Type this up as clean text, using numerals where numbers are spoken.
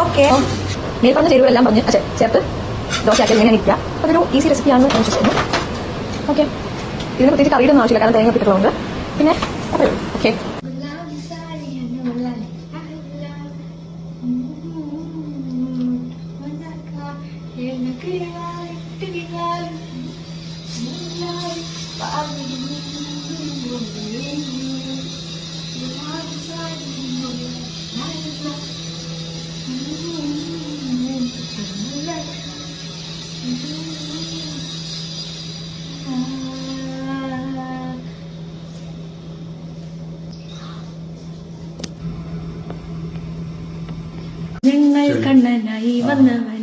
Okay, മേൽപ്പറഞ്ഞ ചേരുവെല്ലാം പറഞ്ഞ് ചേർത്ത് ദോശയാക്കി ഇങ്ങനെ നിൽക്കുക. അതൊരു ഈസി റെസിപ്പിയാണെന്ന് ഞാൻ വിശ്വസിക്കുന്നു. ഓക്കെ, ഇതിന് പ്രത്യേകിച്ച് കറിയുടെ ഒന്നും ആവശ്യമില്ല, കാരണം തേങ്ങ ഇട്ടിട്ടുള്ളതുകൊണ്ട്. പിന്നെ ഓക്കെ, ഞങ്ങൾ കണ്ണനായി വന്നവൻ